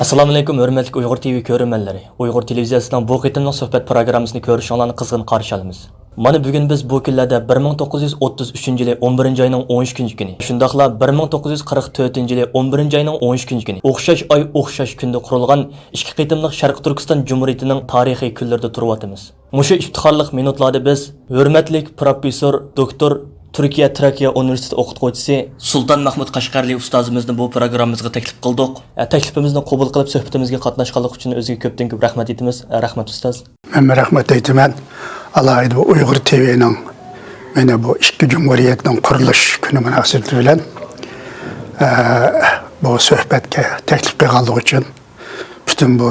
Assalamu alaykum, hörmətli Uyghur TV görürmənləri. Uyghur televiziyasının bu qitimlik söhbət proqrammasını görüşünlərni qızğın qarşı alırıq. Mana bugün biz bu kunlarda 1933-yili 11 ayının 13 günü, şundaqla 1944-yili 11 ayının 13 günü, o'xshash ay o'xshash kunda qurilgan ikki qitimlik Sharq Turkiston Cumhuriyetining tarixiy kunlarida turibamiz. Mushu iftixorlik minutlarda biz hörmətli professor doktor Türkiye Trakya Üniversitesi o'qituvchisi Sultan Mahmud Qashqarli ustozimizni bu programmamizga taklif qildik. Taklifimizni qabul qilib suhbatimizga qatnashganlik uchun o'ziga ko'pdan ko'p rahmat aytamiz. Rahmat ustoz. Men rahmat aytaman. Alayda bu Uyg'ur TV'ning mana bu ikki jumhuriyatning qurilish kuni munosabati bilan bu suhbatga taklif qilganligi uchun butun bu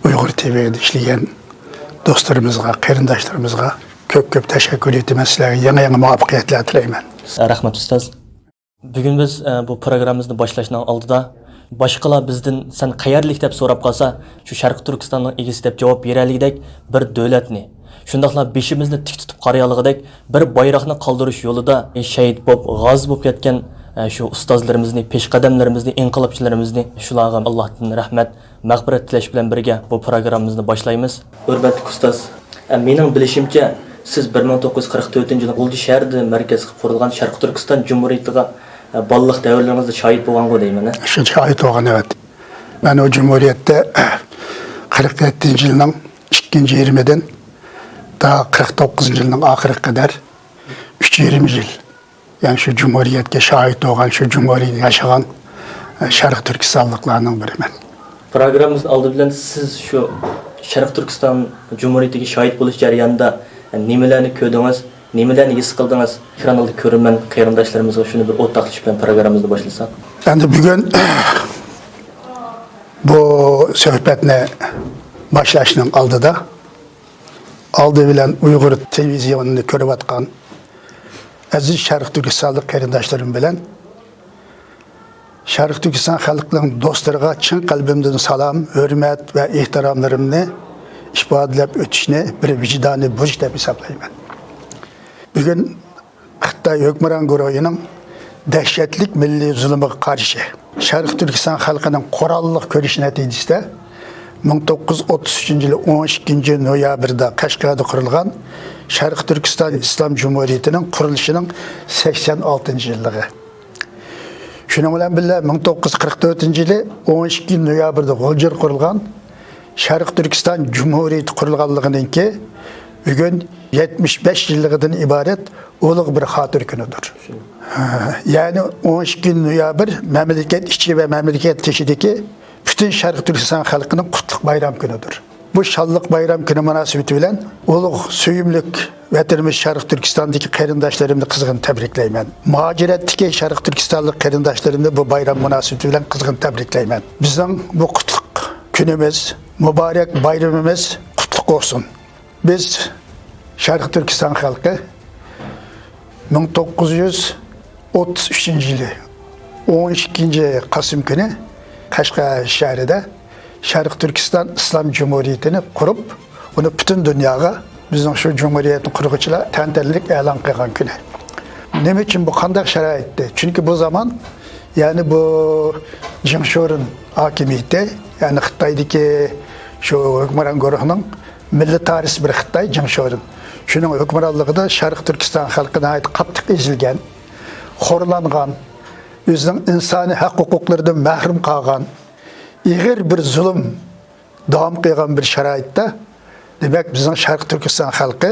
Uyg'ur TV'da ishlagan do'stlarimizga, qarindoshlarimizga ko'p teşekkür etmem sizlerge. Yangi muvaffaqiyatlar tilayman. Rahmat ustoz. Bugun biz bu programmamizni boshlashdan oldida boshqalar bizdan sen qayerlik deb so'rab qolsa, shu Sharq Turkistonning egasi deb javob beraylikdek bir davlatni, shundaqla beshimizni tik tutib qarayaligidek bir bayroqni qoldirish yo'lida shahid bo'lib, g'ozi bo'lib ketgan shu ustozlarimizni, peshqadamlarimizni, inqilobchilarimizni shularga Allohdan rahmat, mag'firat tilash bilan birga bu programmamizni boshlaymiz. Hurmatli ustoz, mening bilishimcha siz 1944-yili G'ulji shahrida markaz qilib qurilgan Sharq Turkiston Cumhuriyetiga balliq davrlaringizda shohid bo'lgan-ku deyman. Shu shohid bo'lgan, evet. Men o Cumhuriyet'te 47-yilning 2-20'den ta 49-yilning oxiriga qadar 3,5 yil. Yani şu Cumhuriyet'e şahit bo'lgan, şu Cumhuriyet yaşagan Sharq Turkistonliklarning biriman. Programmamizning oldi bilan siz şu Sharq Turkiston Cumhuriyetiga shohid bo'lish jarayonida nimalarni ko'rdingiz, nimalarni his qildingiz? Ekranlarda ko'raman qarindoshlarimizga shuni bir o'rtoqlash bilan programmamizni boshlasak. Endi bugun bu suhbatni boshlashning oldida bilan Uyg'ur televizionini ko'rayotgan aziz Sharq Turkistonlik qarindoshlarim bilan Sharq Turkiston xalqining do'stlariga chin qalbimdan salom, hurmat va ehtiromlarimni ifodalab o'tishni bir vijdoniy burch deb hisoblayman. Bugun Xitoy hukmron guruhining dahshatli milliy zulmiga qarshi Sharq Turkiston xalqining qurolli ko'rish natijasida 1933-yili 12 noyabrda Qashqarda qurilgan Sharq Turkiston Islom Cumhuriyetining qurilishining 86-yilligi. Şunun bilan birga 1944-yili 12 noyabrda G'ulji qurilgan Sharq Turkiston Cumhuriyeti qurilganligidan ki bugun 75 yilligidan iborat ulug' bir xotir kunidir. Yani 12 noyabr mamlakat ichi va mamlakat tashidagi bütün Sharq Turkiston xalqining qutlug' bayram kunidir. Bu şanlıq bayram günü münasebeti bilen ulug' suyumlik vatanimiz Sharq Turkistondagi qarindoshlarimni qizg'in tabriklayman. Muhojiratdagi Sharq Turkistonlik qarindoshlarimni bu bayram münasebeti bilen qizg'in tabriklayman. Bizning bu qutlug' kunimiz, mübarek bayramımız qutlug' olsun. Biz Sharq Turkiston xalqi 1933-yili 12 Kasım günü Qashqar shahrida Sharq Turkiston Islom Cumhuriyetini qurib, uni butun dunyoga bizning shu Cumhuriyetni qurg'uvchilar tantanalik e'lon qilgan kuni. Nima uchun bu qanday sharoitda? Chunki bu zaman yani bu Jingshorin hokimiyati, yani Xitoydagi shu hukmron guruhning millitarist bir Xitoy Jingshorin. Shuning hukmronligida Sharq Turkiston xalqiga oid qattiq ezilgan, xo'rlangan, o'zining insoniy haq-huquqlaridan mahrum qolgan ig'ir bir zulm davom qilgan bir sharoitda, demak bizning Sharq Turkiston xalqi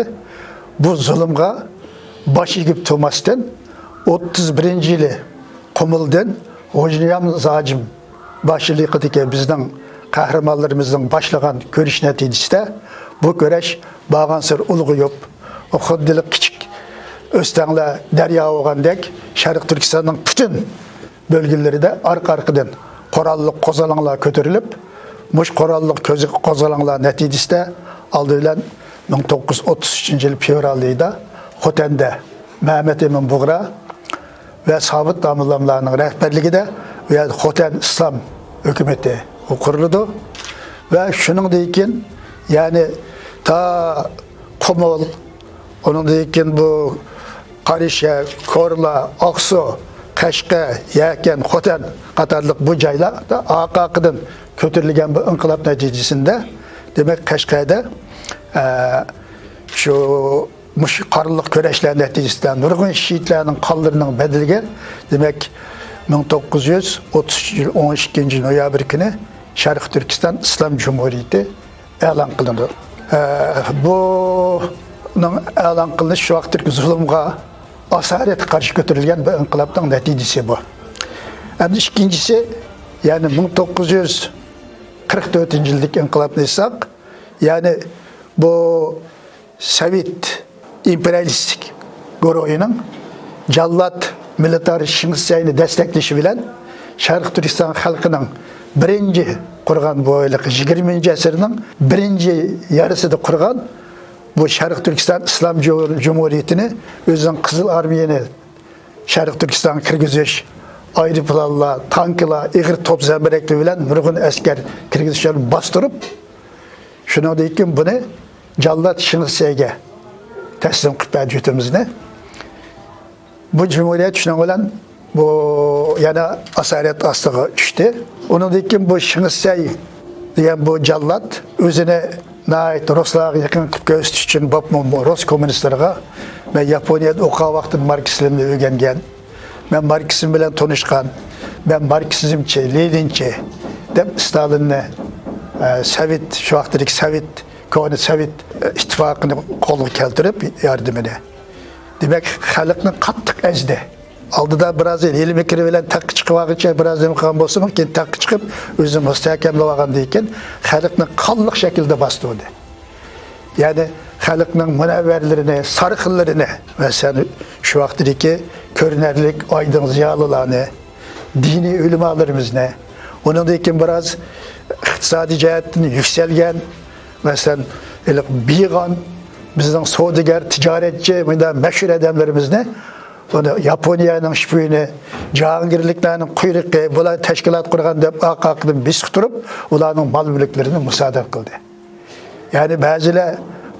bu zulmga bosh egib turmasdan 31-yili Qumuldan G'o'jniyam Zojim boshchiligidagi bizning qahramonlarimizning boshlagan ko'rish natijasida bu kurash bag'ansir ulg'ayib, xuddilik kichik o'stanglar daryo bo'lgandek Sharq Turkistonning butun bölgelerinde arka-arkadan qurolli qo'zg'olonlar ko'tarilib, mush qurolli qo'zg'olonlar natijasida oldi bilan 1933-yil fevral oyida Xo'tanda Mehmet Emin Bug'ra ve Sobit domlalarning rahbarligida ve Xo'tan İslam hukumati qurildi ve shuningdek keyin yani ta Qumul, onundan keyin bu Qarishya, Korla, Aqsu, Qashqa, Yakan, Xo'tan qatorliq bu joylarda aqaqdan ko'tarilgan bu inqilob natijasida demak Qashqarda shu mush qarliq kurashlar natijasida nurg'un shiitlarning qonlarining badaliga demak 1933 yil 12 noyabr kuni Sharq Turkiston Islom Jumhuriyati e'lon qilindi. Buning e'lon qilinishi shu vaqtdagi zulmga asoratga qarshi ko'tarilgan bir inqilobning natijasi bu. Endi ikkinchisi, ya'ni 1944 yildagi inqilobni desak, ya'ni bu Sovet imperialistik guruhining Jallat militar Shingitsayni desteklashi bilan Sharq Turkiston xalqining birinchi qurgan bu 20-asrning birinchi yarısida qurgan bu Sharq Turkiston Islom Jumhuriyatini o'zining Qizil armiyani Sharq Turkistonga kirgizish, aeroplanlar, tanklar, ig'ir top zambaraklar bilan nurg'un askar kirgizishni bostirib, shundan keyin buni Jallat Shingitsayga taslim qilib berishimizni. Bu Cumhuriyet şunun bilan bu yana asaret ostiga tushdi. Undan keyin bu Shingitsay degan bu Jallat o'zini nait Ruslarga yaqin qilib ko'rsatish uchun Rus kommunistlarga men Yaponiyada o'qigan vaqtim marksizmni o'rgangan. Men marksizm bilan tanishgan. Men marksizmchi, Leninchi deb Stalinni Sovet shu vaqtdagi Sovet Koni Sovet ittifoqini qo'lga keltirib yordamini. Demek xalqning qattiq ezdi. Oldida biroz ilm fikri bilan taqqa chiqib olguncha biroz imkon bo'lsa, keyin taqqa chiqib o'zini mustahkamlab olgandan keyin xalqning qonliq shaklda bostirdi. Ya'ni xalqning munavvarlarini, sarxinlarini, masalan, shu vaqtdagi ko'rinarlik oydin ziyolilarni, diniy ulamolarimizni, undan keyin biroz iqtisodiy jihatdan yuksalgan, masalan, Bigan bizning savdogar, tijoratchi, bunda mashhur odamlarimizni, buni Yaponiyaning shpiyoni, jahongirliklarning quyruqi, bular tashkilot qurgan deb aqaqdan bisq turib, ularning mol mulklarini musodara qildi. Ya'ni ba'zilar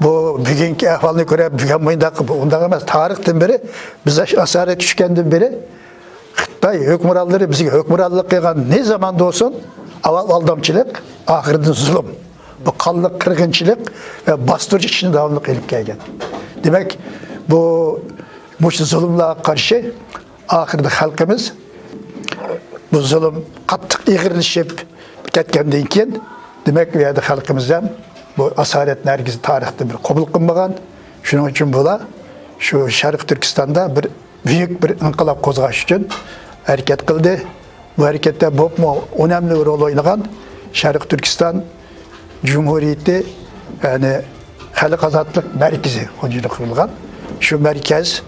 bu bugungi ahvolni ko'rib, bugun bunday emas, tarixdan beri biz asorat tushgandan beri Xitoy hukmronlari bizga hukmronlik qilgan ne zaman bo'lsin, avval aldamchilik, oxirida zulm. Bu qonliq qirg'inchilik va bostirish ishini davomli qilib kelgan. Demak, bu zulmlarga qarshi oxirida xalqimiz bu zulm qattiq ig'irlashib ketgandan keyin, demak, bu yerda xalqimiz ham bu asoratni hargiz tarixda bir qabul qilmagan. Shuning uchun bular shu Sharq Turkistonda bir buyuk bir inqilob qo'zg'ash uchun harakat qildi. Bu harakatda önemli bir rol o'ynagan Sharq Turkiston Cumhuriyeti, yani Xalq Azadlık Merkezi kurulgan. Şu merkez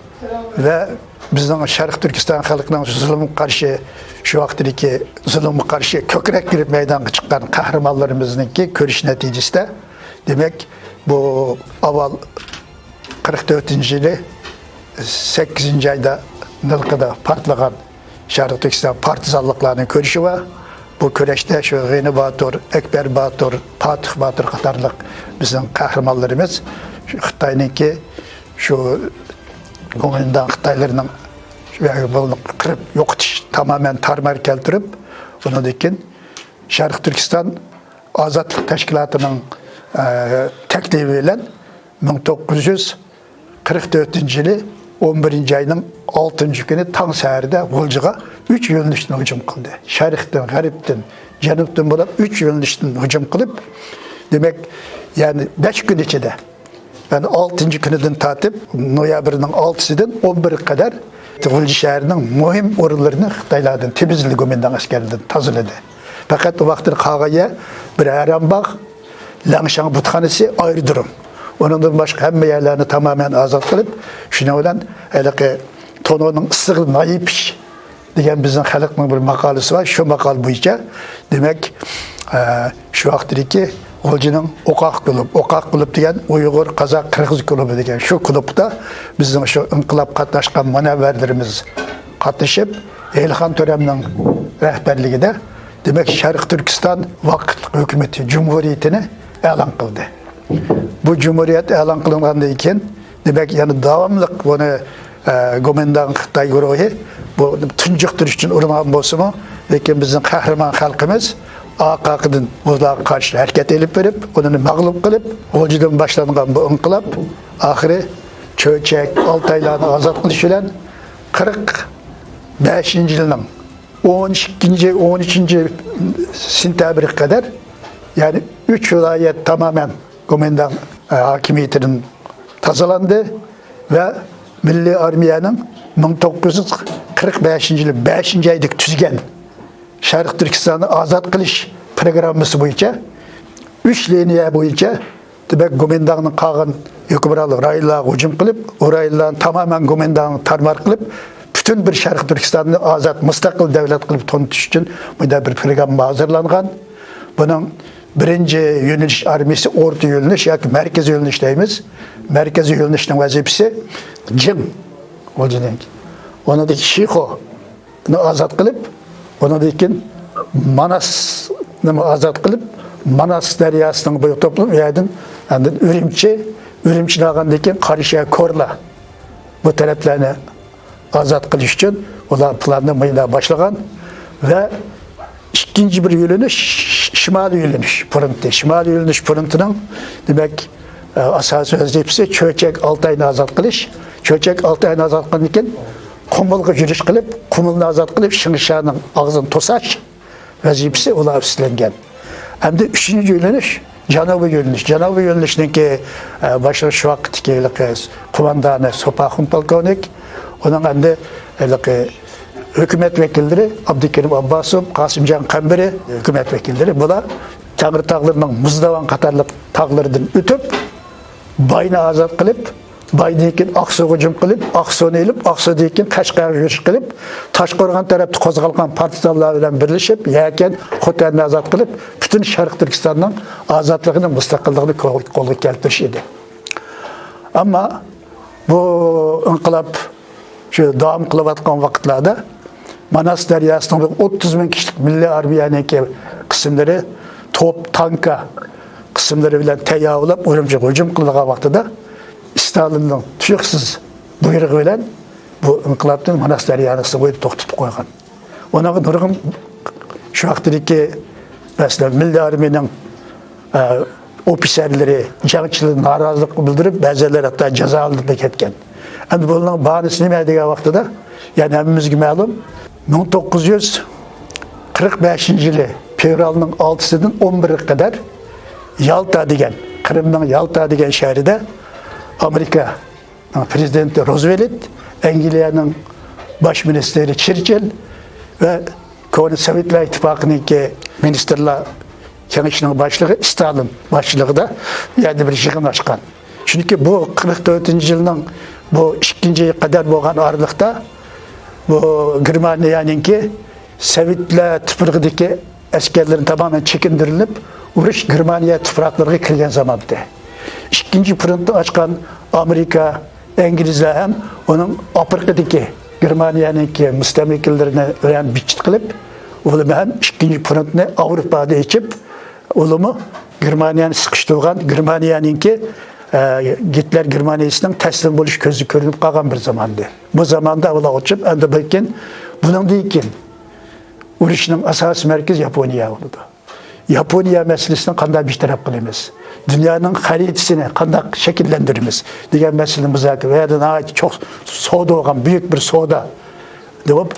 ve bizden Sharq Turkiston xalqining zulmga qarshi, şu vaqtdagi zulmga qarshi ko'krak girib maydonga chiqqan qahramonlarimizningki ko'rish natijasida, demak, bu avval 44-yili 8-oyda Nilqida partlagan Sharq Turkiston partizanlıklarının ko'rishi va bu kurashda şu G'ini Batur, Ekber Batur, Fatih Batur qatorliq bizning qahramonlarimiz şu Xitoyninki şu ko'ngildan Xitoylarning bunu qirib yo'qotish tamamen tarmar keltirib, undan keyin Sharq Turkiston Ozodlik tashkilotining taklifi bilan 1944-yili 11-oyning 6-kuni tong saharda G'uljiga 3 yo'nalishdan hujum qildi. Sharqdan, g'arbdan, janubdan bo'lib 3 yo'nalishdan hujum qilib, demak, ya'ni 5 kun ichida, ya'ni 6-kunidan tortib noyabrning 6-sidan 11-ga qadar G'ulji shahrining muhim o'rinlarini Xitoylardan temizlik go'mendan askarlardan tozaladi. Faqat o vaqtda qolgan bir Arambog, Langshang butxonasi aerodrom. Onundan başqa hamma yerlarni tamamen ozod qilib, shuna bilan haliqi to'noning issig'i nayipish degan bizning xalqning bir maqolasi bor. Shu maqol bo'yicha, demak, shu vaqtdagi G'uljining O'qoq klub degan Uyg'ur, Qozoq, Qirg'iz klubi degan shu klubda bizning shu inqilob qatnashgan munavvarlarimiz qatnashib, Elxon To'ramning rahbarligida, demak, Sharq Turkiston vaqtli hukumati Cumhuriyetini e'lon qildi. Bu Cumhuriyet e'lon qilingandan keyin, demak, yana davomli buni Go'mendan Xitoy guruhi bu tunjuqtirish uchun uringan bo'lsa-mu, lekin bizning qahramon xalqimiz AKK'dan uzağa karşı hareket edip verip, onu mağlup kılıp, Olcu'dan başlangan bu inkılap, ahire Çöçek, Altaylarını azat kılış bilen 45 yılının 13. sentябр'e kadar, yani 3 vilayet tamamen Gomendan hakimiyetinin tazalandı ve Milli Armiyanın 1945 yılı 5. aydık tüzgen Şarkı Türkistan'ı azat kılış programması boyunca 3 liniye boyunca demek Gomendan'ın kalan hükümranlığı raylığa hücum kılıp, o raylığın tamamen Gomendan'ı tarmar kılıp, bütün bir Şarkı Türkistan'ı azat, müstakil devlet kılıp tanıtış için bu da bir program hazırlangan. Bunun birinci yöneliş armisi orta yöneliş, yani merkez yöneliş deyimiz. Merkezi yönelişinin vazifesi Cim. Onu da Şiho'nu azat kılıp, onu da Manas'ını azat kılıp, Manas deryasının boyu toplum yaydım. Yani Ürümçi ağandaki Karışa Korla bu taraflarını azat kılış için onlar planlamaya başlagan ve ikinci bir yöneliş Şimali yöneliş pırıntı. Şimali yöneliş pırıntının demek asası vazifesi Çöçek Altay'ını azat kılış. Çöçek Altay'ını azat kılırken Kumulga yürüyüş kılıp, Kumul'unu azat kılıp Şыңşanın ağzını tosaş vazifesi olar üstlengen. Hem de üçüncü yöneliş Canabi yöneliş. Canabi yönelişindeki başarı şu vakitteki kumandanı Sopahun Polkovnik, onun hem de hükümet vekilleri Abdülkerim Abbasov, Kasımcan Kamberi hükümet vekilleri. Bu da Tağır tağlarının mızdavan katarlık tağlarından ötüp, bayını azat kılıp, bayınıyken Aksu hücum kılıp, Aksu'nu elip, Aksu'dayken Kaşgar'a yürüyüş kılıp, Taşkorgan tarafta kozgalgan partizalar ile birleşip, yaken Khotan'ı azat kılıp, bütün Şarkı Türkistan'ın azatlığının müstakillığını kolu keltiriş idi. Ama bu inkılap şu devam kılıp atkan vakitlerde Manas deryasının 30 bin kişilik Milli Armiyan'ın kısımları top, tanka kısımları bilen teyavulap, hücum kıldığı vakitte Stalin'in tüyüksüz buyruğu bilen bu inkılaptın Manas deryasını boyup toxtup koygan. Ona nurgun şu vakitteki mesela Milli Armiyan'ın ofiserleri cangçılığı narazılık bildirip bazıları hatta ceza aldırıp ketken. Yani bunun bahanesi neydi dediği vakitte yani hepimizge ma'lum 1945 yılı fevralının 6'sından 11'e kadar Yalta degen, Kırım'ın Yalta degen şehrinde Amerika prezidenti Roosevelt, Anglia'nın baş ministeri Churchill ve Sovyetler İttifakı'nın ministerler Kenişinin başlığı Stalin başlığı da yani bir yığın açkan. Çünkü bu 44. yılının bu 2. kadar boğan aralıkta bu Germaniyanın ki Sovyetler tıpırgıdaki askerlerin tamamen çekindirilip uğraş Germaniya tıpıraklarına kirgen zamandı. 2. fırıntı açkan Amerika, İngilizler hem onun Afrika'daki Germaniyanın ki müstemlikelerine öğren biçit kılıp onu hem 2. fırıntını Avrupa'da içip onu Germaniyanı sıkıştırgan Germaniyanın ki Hitler Germaniyasının teslim oluş közü görünüp kalgan bir zamandı. Bu zamanda ola uçup ende belki bunun deyken uğraşının asas merkez Japonya oldu. Japonya meselesini kanday bir taraf kılımız. Dünyanın haritasını kanday şekillendirimiz. Diğer mesele müzakere veya çok soğuda olan büyük bir soğuda.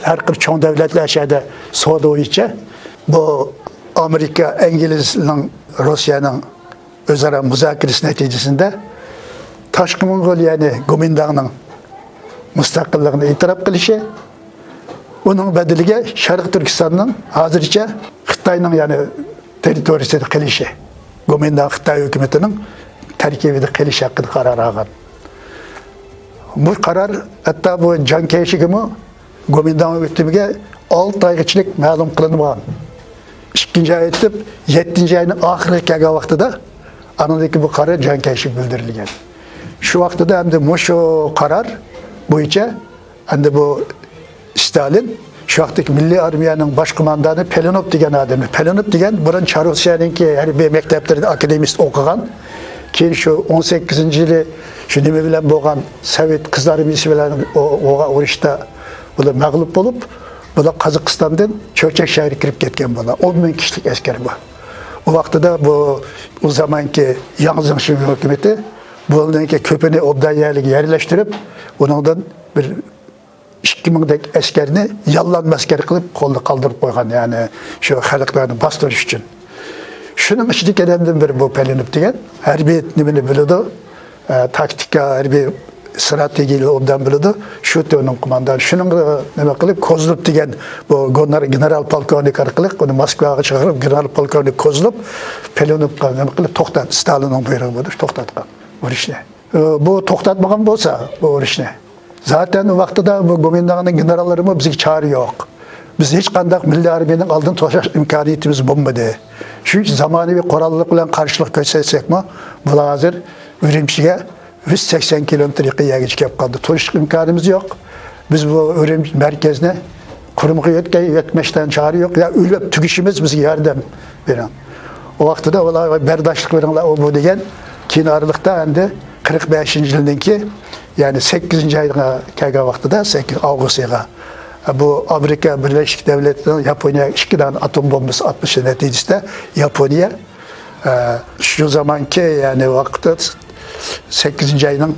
Her bir çoğun devletler aşağıda soğuda o içe. Bu Amerika, İngiliz'in, Rusya'nın özara müzakeresi neticesinde Taşkı Mongoliyanı Gomindan'ın müstakillığını itiraf kılışı, onun bedeliga Şarkı Türkistan'ın hazırca Xitay'ın yani teritoriyasını kılışı, Gomindan Xitay hükümetinin terkibini kılışı hakkında karar algan. Bu karar hatta bu Can Keşikimi Gomindan hükümetine 6 ay içlik ma'lum kılınmagan. 2. ay etip 7. ayının ahirki kelgen vaxtida anadaki bu karar Can Keşik bildirilgen. Şu vaxtida hem de şu karar boyunca hem de bu Stalin şu vaxtdaki Milli Armiyanın baş kumandanı Pelinov degen adamı. Pelinov degen burun Çarosyanınki harbiy mekteplerinde akademist okugan. Keyin şu 18. yılı şu nime bilen boğan Sovet kızlar armiyası bilen o uğraşta bular mağlup bolup Bular Qozog'istondan Cho'chak shahriga kirib ketgan bular. 10 ming kishilik askar bu. O vaqtida bu o zamanki Yang Zemin hukumatı bunlarga ko'pini obdaniyalarga yerlashtirib, uningdan bir 2000 dek askarni yollanma askar qilib qo'lda qoldirib qo'ygan, ya'ni shu xalqlarni bostirish uchun. Shuning ichidagi odamdan biri bu Pelinov degan harbiy nimani biladi, taktika, harbiy strategiyalar obdan biladi. Shu to'ning qo'mondoni shuning nima qilib Kozlov degan bu general polkovnik orqali uni Moskvaga chaqirib general polkovnik Kozlov Pelinovga nima qilib to'xtat, Stalinning buyrug'i bo'ldi, to'xtatgan urushni. Bu to'xtatmagan bo'lsa bu urushni. Zaten o vaqtida bu Gomindanın generallarımız bizga çare yo'q. Biz hech qanday milliy armiyaning oldin to'shash imkoniyatimiz bo'lmadi. Shu zamonaviy qurollar bilan qarshilik ko'rsatsak-mi, bular hozir Urumchiga 180 kilometr yiqiyaga kelib qoldi. To'sish imkonimiz yo'q. Biz bu Urumchi markazini qurumga yetmashdan çare yo'q. Ya o'lib tugishimiz bizga yordam beradi. O vaqtida ular bardashlik bilan bu degan keyin oraliqda endi 45-yilninki yani 8. ayga kelgan vaqtida 8 avgustga bu Amerika Birleşik Devletleri'nin Japonya'ya 2 tane atom bombası atması neticesinde Japonya şu zamanki yani vaqtda 8. ayının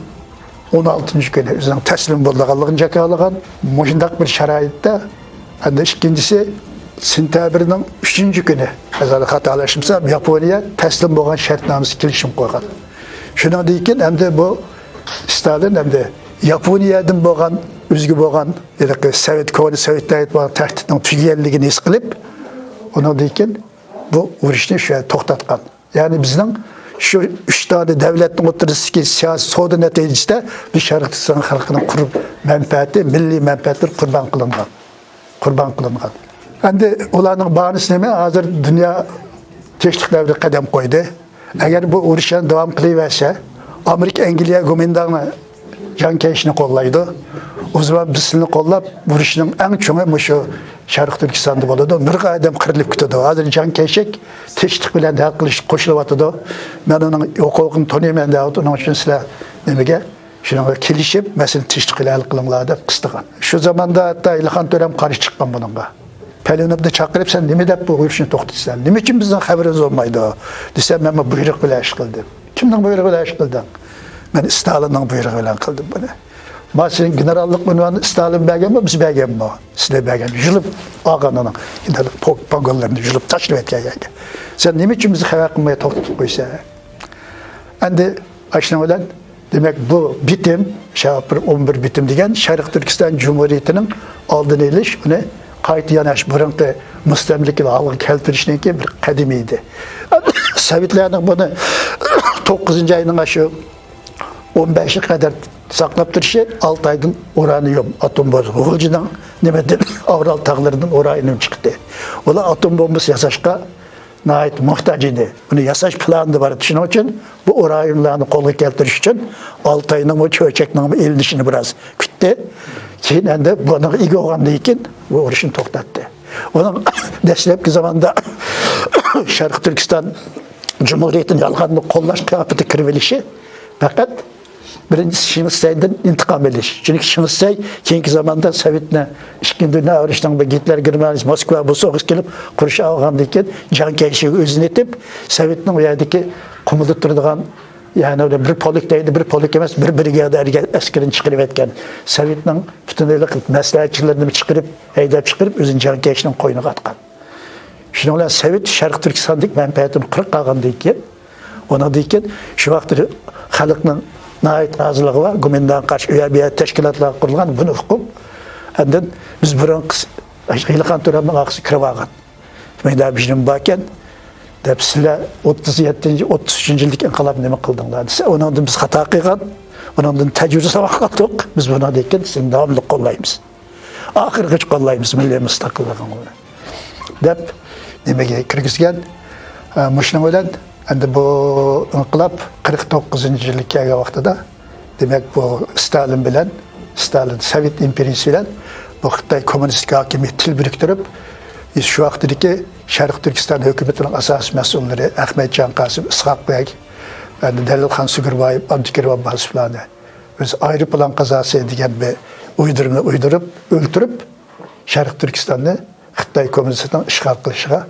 16. günü üzerine teslim bulduğunu jakalagan. Muşundaq bir şarayitde endi ikincisi sentyabrning 3. günü azal xatolaşımsa Japonya teslim bo'lgan shartnomasi kelishim qo'ygan. Shundan keyin endi bu Stalin endi Yaponiyadan bo'lgan o'zga bo'lgan Sovet Sovetlar bo'lgan tahdidning tugaganligini his qilib, undan keyin bu urushni shu to'xtatgan. Ya'ni bizning shu 3 tane davlatning o'rtasidagi siyosiy savdo natijasida bir Sharqiston xalqining manfaati, milliy manfaatlar qurbon qilingan. Endi ularning bahanasi nima? Hozir dunyo tinchlik davrida qadam qo'ydi. Agar bu urushni davom qilaversa, Amerika, Angliya Gomindanı can keşini kollaydı. O zaman biz sizni qollab, vuruşning eng cho'ngi shu Sharq Turkistonda bo'ladi. Nurg'a odam qirilib ketadi. Hozir can keşik tinchlik bilan hal qilish qo'shilyapti. Men uning huquqini taniyman deb, uning uchun sizlar nimaga shunga kelishib, masalan tinchlik bilan hal qilinglar deb qistigan. Shu zamonda hatto Ilhon To'ram qarshi chiqqan buningga. Pelinovni chaqirib, sen nima deb bu urushni to'xtatsan? Nima uchun bizning xabarimiz bo'lmaydi? Desam, men buyruq bilan ish qildim. Kimning buyrug'i bilan ish qildim? Men Stalinning buyrug'i bilan qildim buni. Masalan, generallik unvoni Stalin berganmi, biz berganmi? Sizlar bergan. Yulib olganining pogonlarni yulib tashlab etgan. Sen nima uchun bizni xabar qilmay to'xtatib qo'ysa? Endi ashuna bilan demak bu bitim, 11 bitim degan Sharq Turkiston Cumhuriyetining oldini olish, uni qayta yanash burunqi mustamlikaga olib keltirishniki bir qadam edi. Sovetlarning buni 9. ayning shu 15'e kadar saqlab turishi 6 aydan uranium atom bombası. G'uljdan nima deb Avral tog'laridan uranium chiqdi. Ular atom bombası yasashga nəhayət muhtoj edi. Buni yasash plani bor. Shuning uchun bu uraniumlarni qo'lga keltirish uchun 6 ayning bu cho'chakning elinishini biroz kutdi. Keyin endi buni ega olgandan keyin bu urushni to'xtatdi. Uning dastlabki zamonda Sharq Turkiston Cumhuriyeti'nin yalğanını qo'llash qiyofati kirib olishi faqat birinchisi Shimistaydan intiqom olish. Chunki Shimistay keyingi zamonda Sovetni 2. Dünya urushidan Hitler Germaniyasi Moskva bu so'g'ish kelib qurish olgandan keyin jankayishiga o'zini etib, Sovetning u yerdagi qumida turadigan, ya'ni bir polk deydi, bir polk emas, bir brigada askarini chiqarib etgan. Sovetning butunlaylik maslahatchilarini haydab chiqarib, o'zini jankayishning qo'yniga atgan. Shundan bilan Sovet Sharq Turkistonlik manfaatini qirib qolgandan keyin, undan keyin shu vaqtda xalqning nəhayət razılığı var. Gomindan qarşı üyəbiyyət təşkilatlar qurulgan bunu hukum. Ondan biz burun Ilhon To'ramning ağzı kirib olgan. Menda bizim bakan deb sizlar 33 yillik inqilob nima qildinglar desa, undan biz xato qilgan, undan tajriba sabaq qildik. Biz buni degan sizni davomli qo'llaymiz. Oxirgacha qo'llaymiz milliy mustaqilligini. Deb nimaga kirgizgan? Mushning bilan endi bu inqilob 49 yillik kelgan vaqtida demak bu Stalin Sovet imperiyasi bilan bu Xitoy kommunistik hokimiyat til biriktirib, shu vaqtdagi Sharq Turkiston hukumatining asosiy mas'ullari Ahmadjon Qosim, Is'hoq Beg, Dalilxon Sugurboyev, Abdukarim Abbosovlarni o'z aeroplan qazosi degan bir uydirma uydirib o'ltirib, Şərq Türkistan'ı Xitay Komünistinin işğal qilishigə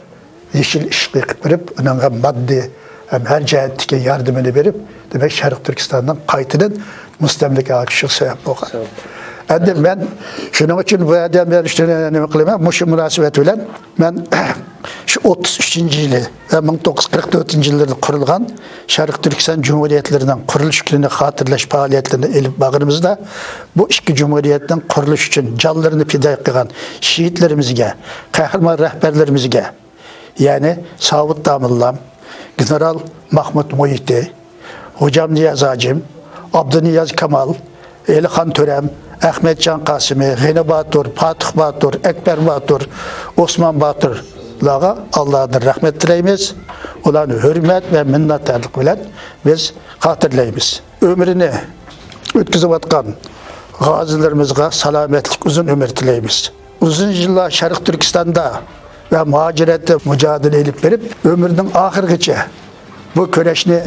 yeşil işqi qilib berib, onunğa maddi hem her cihetdeki yardımını verip, demek Şərq Türkistan'dan qaytadan müstemlike açışıq sebep olgan. Endi ben şunun için bu adam ben işte ne kılayım? Şu münasebet bilen ben şu 33. yılı ve 1944 yıllarda kurulgan Şərq Türkistan Cumhuriyetlerinden kuruluş gününe hatırlaş faaliyetlerine elip bağırımızda bu iki cumhuriyetten kuruluş için canlarını fida kılan şehitlerimizge, kahraman rehberlerimizge, yani Savut Damıllam, General Mahmut Muhiti, Hocam Niyaz Hacim, Abdüniyaz Kamal, Elihan Törem, Ahmetcan Kasimi, Geni Batur, Fatih Batur, Ekber Batur, Osman Batur'lara Allah'ın rahmet dileyimiz. Ulan hürmet ve minnettarlık bilen biz hatırlayımız. Ömrünü ötküzüp atkan gazilerimizge salametlik, uzun ömür dileyimiz. Uzun yıllar Şərq Türkistan'da ve muhacirette mücadele edip verip ömrünün ahirgiçe bu köreşini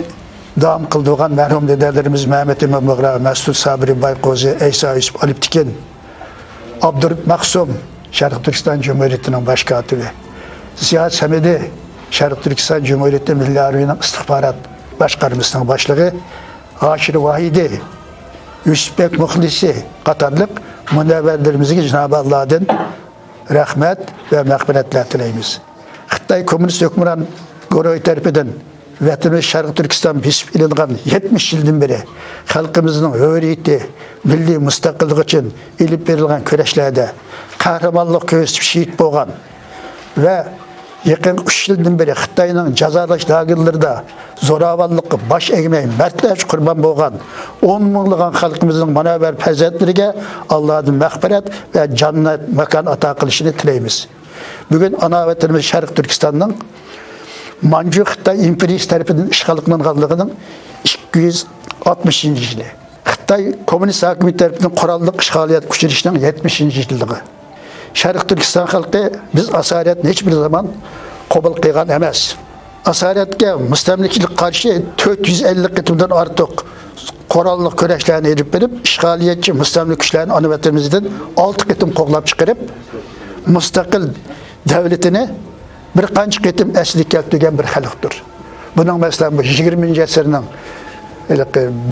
devam kıldığan merhum dedelerimiz Mehmet İmam Mıgra, Mesut Sabri Baykozi, Eysa Yusuf Aliptikin, Abdurrahman Maksum, Şərq Türkistan Cumhuriyeti'nin başkatibi, Ziya Semedi, Şərq Türkistan Cumhuriyeti Milli Arabiyinin istihbarat başkanımızın başlığı, Haşir Vahidi, Yusufbek Muhlisi Katarlık münevverlerimizi Cenab-ı Allah'ın rahmet ve mağfiretler dileyimiz. Xitay Komünist Hükümran Goroy terpeden Vatanımız Şərq Türkistan bisip ilingan 70 yıldan beri halkımızın hürriyeti, milli müstakillik için ilip verilgen köreşlerde kahramanlık göğüsüp şehit boğan ve yakın 3 yıldan beri Xitay'nın cazalaş dağılırda zoravallık baş eğmeyin, mertleş kurban boğan 10 milyonluğun halkımızın manaver pezetlerine Allah'ın mağfiret ve cennet mekan ata kılışını dileyimiz. Bugün ana vatanımız Şərq Türkistan'ın Manchu Xitay İmperiyası tarafından işgalıkının kaldığının 260. yılı. Xitay Komünist Hakimiyet tarafından kurallık işgaliyet küçülüşünün 70. yılı. Şərq Türkistan halkı biz asaretini hiçbir zaman kabul kıygan emez. Asaretke müstemlikçilik karşı 450 kıtımdan artık korallık köreşlerini edip verip işgaliyetçi müstemlik güçlerini ana vatanımızdan 6 kıtım koglap çıkarıp müstakil devletini bir qancha ketim eslik keltirgan bir xalqdir. Bunun mesela bu 20. asırning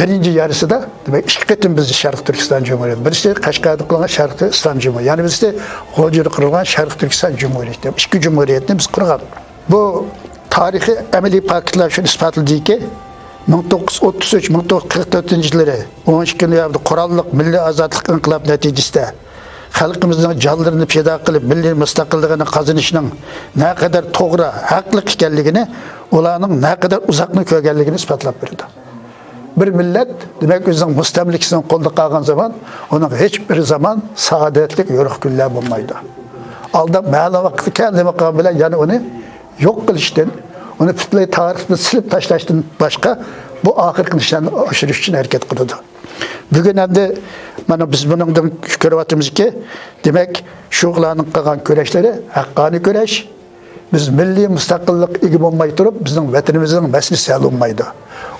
birinci yarısida demek iki ketim biz Şərq Türkistan Cumhuriyeti. Birisi Qashqarda qurilgan Şərq İslam Cumhuriyeti. Yani bizde G'o'jada qurilgan Şərq Türkistan Cumhuriyeti. İki cumhuriyetni biz qurgan. Bu tarihi amaliy faktlar shuni isbotlaydi ki 1933-1944 yılları 12 noyabrda qurolliq milliy ozodlik inqilob natijasida xalqimizning jonlarini feda qilib milliy mustaqilligini qozonishning naqadar to'g'ri, haqli ekanligini, ularning naqadar uzoqni ko'rganligini isbotlab berdi. Bir millat demek o'zining mustamlikasini qo'lda qolgan zaman uning hech bir zaman saodatlik yo'riq kunlar bo'lmaydi. Alda ma'lum vaqtda keldi bilan yani onu yok qilishdan, onu butunlay tarixni silib tashlashdan boshqa bu oxirgi nishonni oshirish uchun harakat qildi. Bugün endi mana biz buningdan ko'ryapmizki, demek şuğlanın qilgan köreşleri haqqani köreş. Biz milliy mustaqillik ega bo'lmay turib, bizning vatanimizning masalasi hal bo'lmaydi.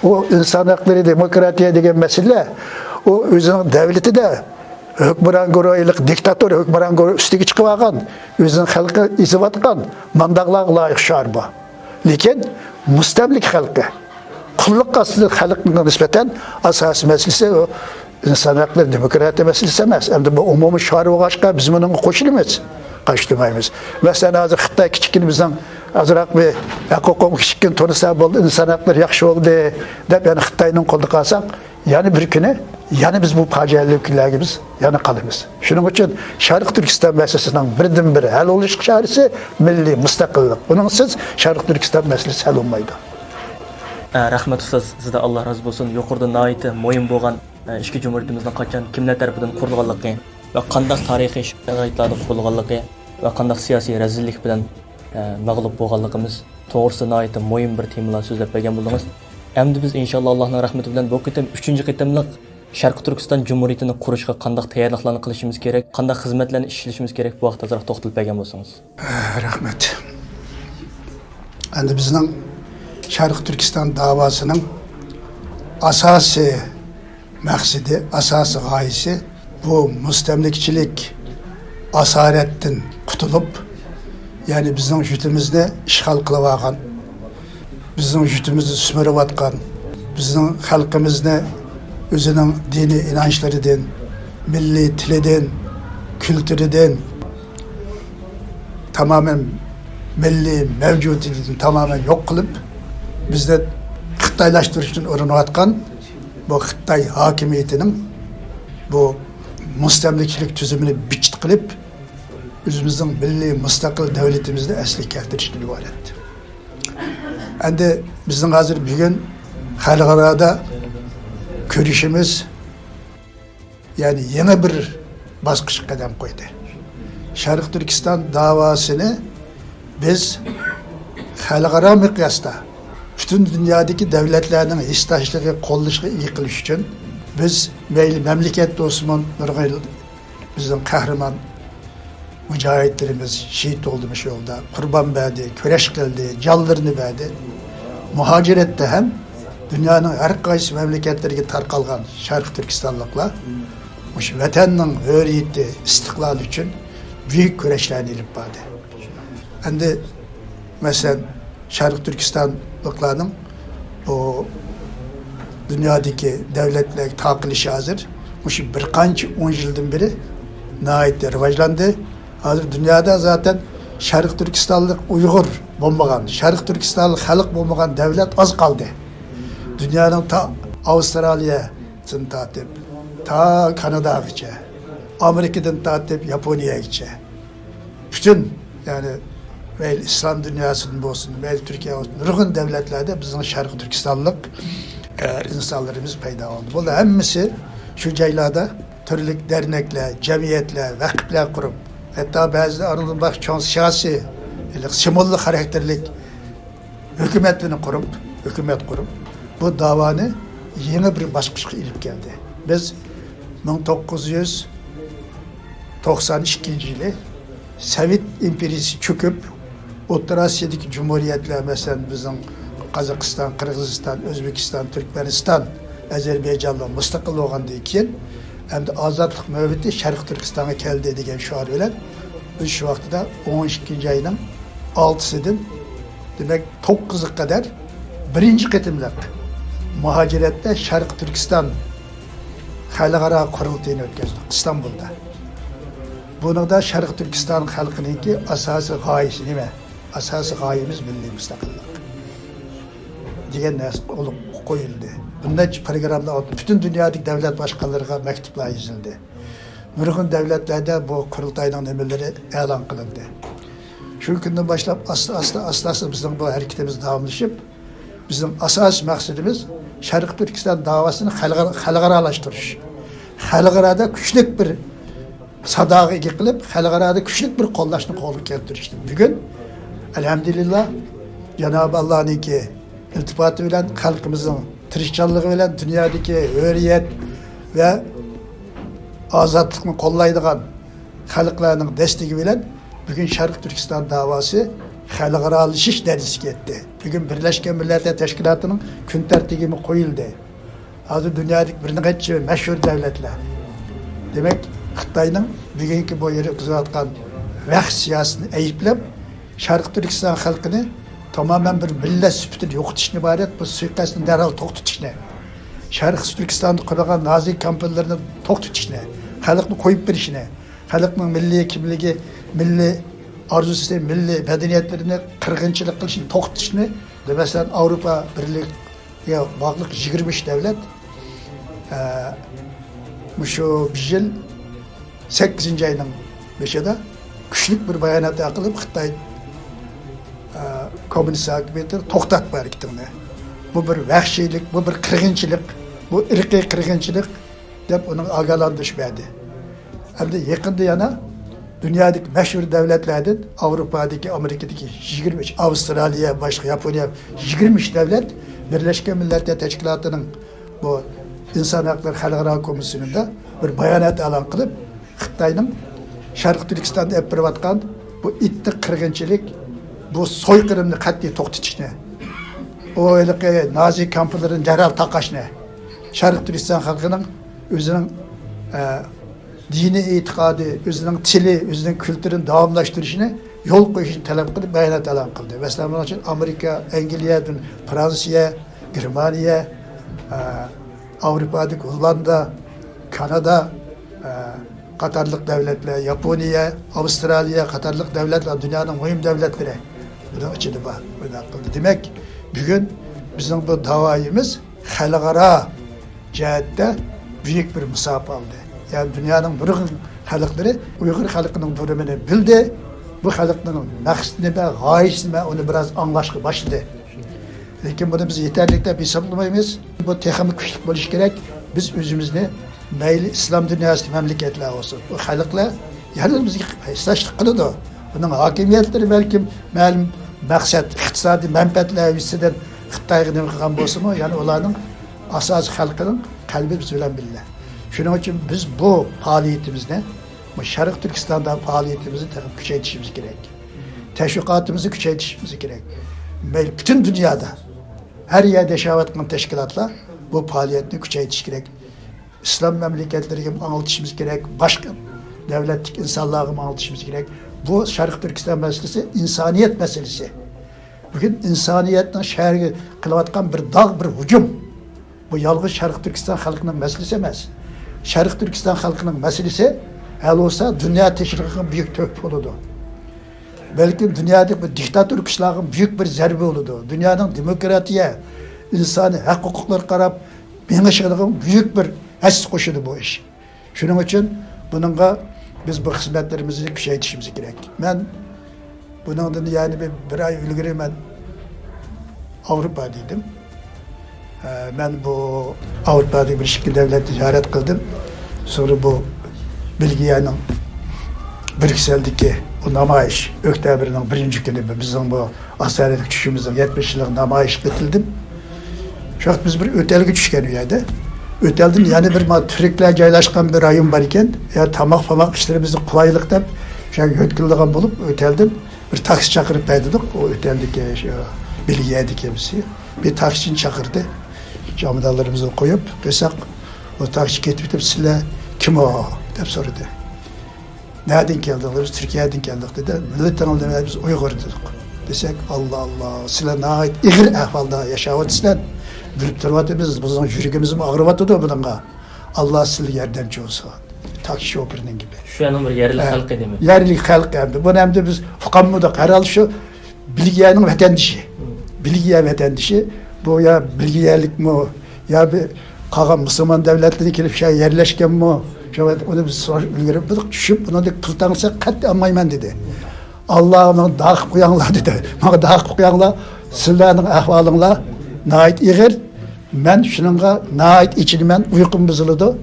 O inson haqlari, demokratiya degan masala, o o'zining davlatida hukmron guruhlik, diktator hukmron guruh ustiga chiqib olgan, o'zining xalqi ezib atgan mandaqlar loyiq shar bu. Lekin mustamlik xalqi qulluq asli xalqning nisbatan asosiy masalasi o inson haqlari, demokratiya masalasi emas. Endi bu umumiy shar bo'lg'achqa biz buni qo'shilamiz. Qaştırmayımız. Mesela hazır Xitay kiçikin bizden azırak bir hukukum kiçikin tonisa oldu, insan hakları yaxşı oldu deyip yani Xitay'ın kolda kalsak, yani bir günü, yani biz bu facialı ülkelerge biz yani kalırız. Şunun için Şərq Türkistan meselesinin birden biri hal oluş çaresi milli müstakillik. Bununsiz Şərq Türkistan meselesi hal olmaydı. Rahmet ustaz, sizde Allah razı olsun. Yukarıda naiti, moyun boğan, işki cumhuriyetimizden kaçan kimler tarafından kurulganlığı ve qandaq tarixiy şəraitlarda qurulğanlığı ve qandaq siyasi rezillik bilan məğlub bolğanlığımız toğrusuna ait moyun bir temalar sözləb bergen buldunuz. Endi biz inşallah Allah'ın rahmeti bilan bu qitim 3-cü qitimlik Şərq Türkistan Cumhuriyetini quruşqa qandaq tayyorliqlarni qilishimiz kerak, qandaq xizmatlarni ishlashimiz kerak bu vaqtda azroq to'xtalib bergan bo'lsangiz. Rahmet. Endi bizning Şərq Türkistan davasının asasi maqsadi, asasi g'oyasi bu müstemlikçilik asaretten qutulup, yani bizning jutimizni ishg'ol qilib olgan, bizning jutimizni sumirib atgan, bizning xalqimizni o'zining diniy inançlaridan, milliy tilidan, kültürüden, tamamen milliy mevcudiyetini tamamen yok qilib, bizni Xitoylashtirish uchun urinayotgan bu Xitoy hokimiyatining bu mustamlikachilik tuzumini bichit qilib, o'zimizning milliy mustaqil davlatimizni asli keltirishdan iborat. Endi bizning hozir bugun xalqaro ko'rishimiz, yani yeni bir basqıç qadam qo'ydi. Sharq Turkiston davosini biz xalqaro miqyosda bütün dünyadaki devletlerinin hissdaşlığı, qo'llashiga ega qilish uchun biz mayli mamlakat do'stman nurg'ayl bizning qahramon mujohidlarimiz shehid oldu shu yo'lda, qurbon berdi, kurash qildi, jonlarini berdi. Muhojiratda ham dunyoning har qaysi mamlakatlariga tarqalgan Sharq Turkistonliklar o'sha vatanning hurriyati, istiqloli uchun büyük kurashlarni ilib bordi. Endi masalan Sharq Turkistonliklarning bu dünyadaki devletler taqilishi hozir o'sha bir qancha 10 yildan beri nihoyatda rivojlandi. Hozir dunyoda zaten Sharq Turkistonlik Uyg'ur bo'lmagan, Sharq Turkistonlik xalq bo'lmagan davlat oz qoldi. Dunyoning ta Avstraliyadan tortib, ta Kanadagacha, Amerikadan tortib Yaponiyagacha, bütün yani mayli İslam dünyasının olsun, mayli Türkiye olsun, nurg'un davlatlarda bizning Sharq Turkistonlik insanlarımız paydo oldu. Bular hammasi shu joylarda turli dernekler, jamiyatlar, vakflar qurib, hatta ba'zi arzunbaq cho'ng siyosiy, simolli xarakterlik hukumatlarni qurib, hukumat qurib, bu davoni yeni bir bosqichga ilib keldi. Biz 1992 yılı Sovet imperiyasi cho'kib, O'rta Osiyodagi cumhuriyetler, mesela bizim Qozog'iston, Qirg'iziston, O'zbekiston, Turkmaniston, Ozarbayjonda mustaqil bo'lgandan keyin endi ozodlik navbati Sharq Turkistonga keldi degan shior bilan biz shu vaqtda 12 oyning 6-sidan demak 9'a kadar birinchi qitimliq muhojiratda Sharq Turkiston xalqaro qurultayini o'tkazdik İstanbulda. Buningda Sharq Turkiston xalqininki asosiy g'oyasi nima? Asosiy g'oyamiz milliy mustaqillik degan narsa qo'yildi. Bundan programda bütün dünyadaki devlet başkanlarına mektuplar yazıldı. Nurg'un davlatlarda bu qurultayning nimaları e'lon qilindi. Shu kundan boshlab asta bizning bu harakatimiz davomlashib, bizning asosiy maqsadimiz Sharq Turkiston davosini xalqarolalashtirish. Xalqaroda kuchli bir sadoga ega qilib, xalqaroda kuchli bir qo'llashni qo'lga keltirishdi. Bugun elhamdülillah Cenab-ı Allah'ınki iltifatı bilen, halkımızın tirişçanlığı bilen, dünyadaki hürriyet ve azadlıkını kollaydıgan halklarının desteği bilen bugün Sharq Turkiston davası xalqaralashish derecesiga yetdi. Bugün Birleşken Milletler Teşkilatı'nın kun tartibiga qo'yildi. Hozir dünyadaki bir necha mashhur davlatlar. Demek Xitoyning bugungi bu yeri qilayotgan vaqt siyosatini ayblab Sharq Turkiston xalqini tamamen bir millet süpütünü yo'qotishni iborat bu suiqasdni darhol to'xtatishni, Sharq Turkistonda qurgan nazi kamplarni to'xtatishni, xalqni qo'yib berishni, xalqning milliy kimligi, milliy arzusi, milliy madaniyatlarini qirg'inchilik qilishni to'xtatishni, masalan Avrupa Birligiga bog'liq 23 davlat shu yil 8 oyning 5'ida kuchli bir bayonot qilib Xitoy komünist hükümetleri to'xtatib hareketini. Bu bir vahşilik, bu bir qirg'inchilik, bu irqiy qirg'inchilik deb uni ogohlantirish berdi. Hamda yaqinda yana dünyadaki mashhur davlatlardan Avrupa'daki, Amerika'daki 23, Avustraliya, başka Yaponiya 23 davlat Birleşken Milletler Teşkilatı'nın bu insan hakları xalqaro komisyonunda bir bayonot e'lon qilib, Xitoyning Sharq Turkistonda olib borayotgan bu ittiq qirg'inchilik, bu soykırımını qat'iy to'xtatishni, o nazi kamplarını derhal taqashni, Sharq Turkiston xalqining o'zining dini e'tiqodi, o'zining tili, o'zining kulturini davomlashtirishini yo'l qo'yishni talab qilib, bayonot e'lon qildi. Masalan, bunun uchun Amerika, Angliya, Fransiya, Germaniya, Avrupa'daki Hollanda, Kanada, Katarlık devletler, Japonya, Avustralya, Katarlık devletler, dünyanın mühim devletleri bunun içinde var. Demek bugün bizim bu davayımız halkara cihette büyük bir musab aldı. Yani dünyanın bütün halkları Uygur halkının durumunu bildi. Bu halkının maksudunu ve gayesini onu biraz anlaşmaya başladı. Lakin bunu biz yeterlikle bir hesaplamayız. Bu teknik güçlük buluş gerek. Biz özümüzde meyli İslam dünyası memleketler olsun. Bu halklar yani bizga hisslaştık kılıdı. Bunun hakimiyetleri belki malum maksat, iktisadi menfaatler üstünden Xitayga nima qilgan bo'lsa-mu, yani ularning asosiy xalqining qalbi biz bilan birga. Shuning uchun biz bu faoliyatimizni, bu Sharq Turkistonda faoliyatimizni kuchaytirishimiz kerak. Teşvikatimizi kuchaytirishimiz kerak. Bütün dünyada her yerde yaşayotgan teşkilatlar bu faaliyetini kuchaytirish kerak. İslam memleketleriga anlatışımız gerek, başka devletlik insanlarga anlatışımız gerek. Bu Sharq Turkiston meselesi insaniyet meselesi. Bugün insaniyetin şerhi kılavatkan bir dağ, bir hücum. Bu yalnız Sharq Turkiston halkının meselesi emas. Sharq Turkiston halkının meselesi hal olsa dünya teşrikinin büyük töhfe olurdu. Belki dünyadaki bu diktatör kişilerin büyük bir zerbe olurdu. Dünyanın demokratiye, insani hak hukukları qarab, mengişliğin büyük bir his koşudu bu iş. Şunun için bununla biz bu hizmetlerimizi kuchaytirishimiz gerek. Ben bunun yani bir ay ilgili ben Avrupa'daydım. Ben bu Avrupa'da bir şekilde devlet ziyaret kıldım. Sonra bu Belgiya'nın Brüksel'deki o namayış, Öktebr'nin birinci günü bizim bu asaret küçüğümüzün 70 yıllık namayış bitildim. Şu an biz bir ötelge düşken üyede. Öteldim yani bir Türkler caylaşkan bir rayın var iken, ya tamak famak işlerimizi kolaylık deyip, şu an yetkiliğim bulup öteldim. Bir taksi çakırıp baydıdık, o öteldeki Belgiya'daki kimisi. Bir taksini çakırdı, camdalarımızı koyup, kısak, o taksi getirip sizle kim o deyip sordu. Nereden geldiniz? Türkiye'den geldik dedi. Milletten aldığımız biz Uygur dedik. Desek Allah Allah, sizler nahit igir ahvalda yaşavatısından bilip durvatımız, bizim yüreğimizin ağrıvatıdı bununla. Allah sizler yardımcı olsun. Taksi şoförünün gibi. Şu an bir yerli halk değil mi? Yerli halk hem de. Bunu hem de biz fukammuda herhalde şu Bilgiye'nin vatandaşı. Bilgiye vatandaşı. Bu ya Bilgiye'lik mi? Ya bir kalan Müslüman devletleri gelip şey yerleşken mi? Onu biz ilgili bulduk, düşüp buna da pul tanısa katli anmayman dedi. Allah'ım dağıp koyanlar dedi. Bana dağıp koyanlar, sizlerin ahvalınla nait iğir. Ben şununla nait içilmen uykum bozuldu.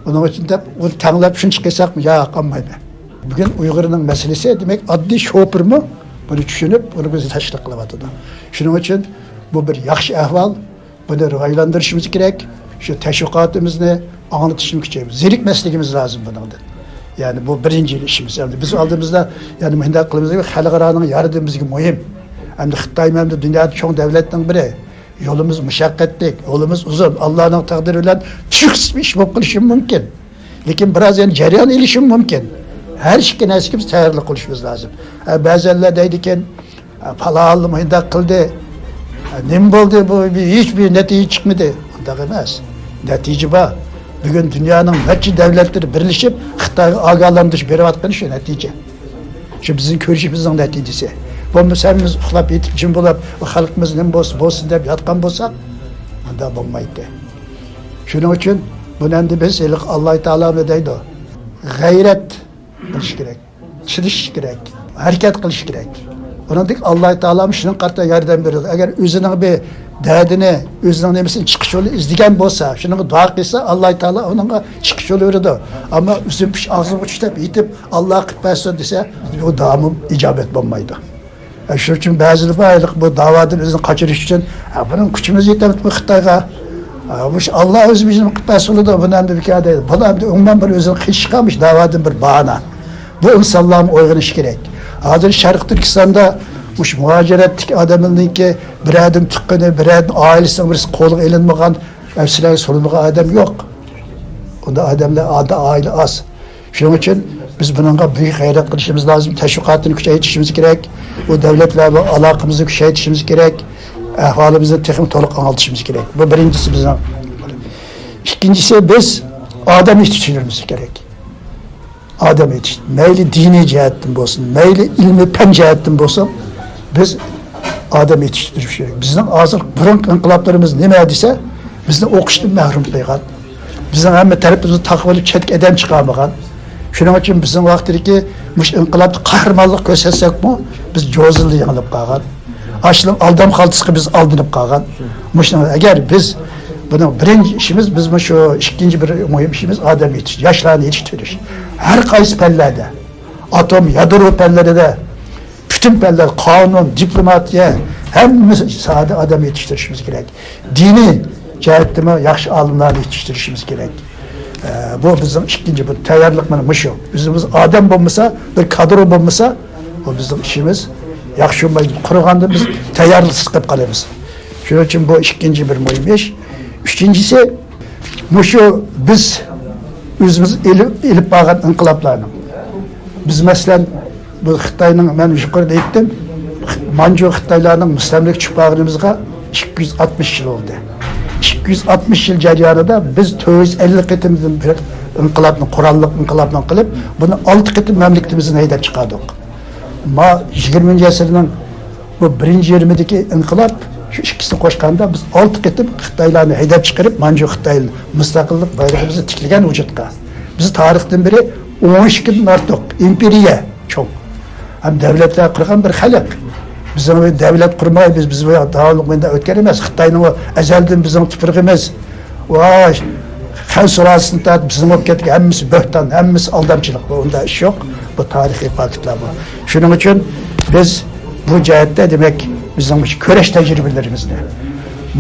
Onun için de onu tanılayıp şunu çıkaysak mı? Ya anmayman. Bugün Uygur'un meselesi demek adli şoför mu? Bunu düşünüp bunu bizi teşvik kılamadı. Şunun için bu bir yaxşı ahval. Bunu rivaylandırışımız gerek. Şu teşvikatımızı anlatışını küçüğümüz. Zirik mesleğimiz lazım bundan. Yani bu birinci işimiz. Yani biz aldığımızda yani mühinde kılımızda bir halkaranın yardımımız gibi mühim. Hem de Xitay hem de dünyada çok devletten biri. Yolumuz müşakkatli, yolumuz uzun. Allah'ın takdiriyle çok iş yapılışım mümkün. Lakin biraz yani cereyan ilişim mümkün. Her şeyin eskimiz tayarlı konuşmamız lazım. Bazenler deydiken pahalı mühinde kıldı. Ne oldu bu? Hiçbir netice çıkmadı. Onda demez. Netice var. Bugün dünyanın hepsi devletleri birleşip Xitay'a agahlandırış berivatkanı şu netice. Şu bizim görüşümüzün neticesi. Bu meselemiz uxlap yetip cim bulup o halkımız ne bolsun deyip yatkan bolsak onda bulmaydı. Şunun için bunu endi biz Allah-u Teala ne deydi? Gayret kılış gerek, çiliş gerek, hareket kılış gerek. Onun dik Allah-u Teala şunun kartta yardım veriyor. Eğer özünün bir derdini, özünün nemesini çıkış yolu izleyen bolsa, şunun dua kılsa Allah-u Teala onunla çıkış yolu veriyor. Ama üzüm piş ağzını uçtap yitip Allah'a kıtmasın dese o davamım icabet bulmaydı. Şu için bazı baylık bu davadan özünü kaçırış için bunun gücümüz yetemedi bu Xitayga. Allah özü bizim kıtmasını da bunun bir kere değil. Bu da ondan bir özünü kışkamış davadan bir bahane. Bu insanların uygunuş gerek. Hazır Sharq Turkistonda muhaciretlik adamının ki bir adım tıkkını, bir adım ailesinin birisi kolu elinmeyen, evsiler sorulmayan adam yok. Onda adamlar adı aile az. Shuning uchun biz bunga büyük gayret qilishimiz lazım. Teşvikatını kuchaytirishimiz kerak. Bu davlatlarla aloqamizni kuchaytirishimiz kerak. Ahvolimizni texnik to'liq anlatishimiz kerak. Bu birinchisi bizning. İkincisi biz adam yetiştirmemiz gerek. Adam yetiştir. Meyli dini cihetten olsun, meyli ilmi pen cihetten olsun, biz adam yetiştirip gerek. Bizden hazır burun inkılaplarımız ne dese, bizden okuştan mahrum kılgan. Bizden hem tarafımızı takvili çetk eden çıkarmagan. Şunun için bizim vaktideki muş inkılapta kahramanlık göstersek mi, biz cozullu yanılıp kalgan. Aşılım aldam kaltısı biz aldınıp kalgan. Eğer biz bunun birinci işimiz, bizim şu ikinci bir mühim işimiz adam yetiştir, yaşlarını yetiştiriş. Her kayısı pellerde, atom, yadro pellerinde, bütün peller, kanun, diplomatiye, hem sade adam yetiştirişimiz gerek. Dini cihetime yaxşı alimlerle yetiştirişimiz gerek. Bu bizim ikinci bir tayyorlikimiz şu. Bizimiz adam olmasa, bir kadro olmasa, o bizim işimiz yaxşı olmaydı. Kuruganda biz tayyorlıksız kalıp kalırız. Şunun için bu ikinci bir mühim iş. Üçüncüsü, şu biz özümüz elip bağlan inkılaplarını. Biz mesela bu Xitay'ın, ben yukarıda ettim, Manchu Xitaylarının müstemlik çıpağımızga 260 yıl oldu. 260 yıl jarayonida biz 450 qitimizin bir inkılapını, Kur'anlık inkılapını kılıp, bunu 6 qitim memleketimizin haydap çıkardık. Ama 20. asırın bu birinci yarımındaki inkılap, şu ikisini koşkanda biz 6 qitim Xitaylarını haydap çıkarıp, Manchu Xitay'ın müstakillik bayrağımızı tikligen vücutga. Biz tarihten beri 12'den artık imperiya çok. Hem devletler kurgan bir halk. Bizim devlet kurmayı biz dağlık ötken emas. Xitayning o ezelden bizim tuprağımız. Vay, Xan surasında bizim olup ketken hemmisi böhtan, hemmisi aldamçılık. Onda iş yok. Bu tarihi faktlar bu. Şunun için biz bu cihette demek bizim köreş tecrübelerimizde.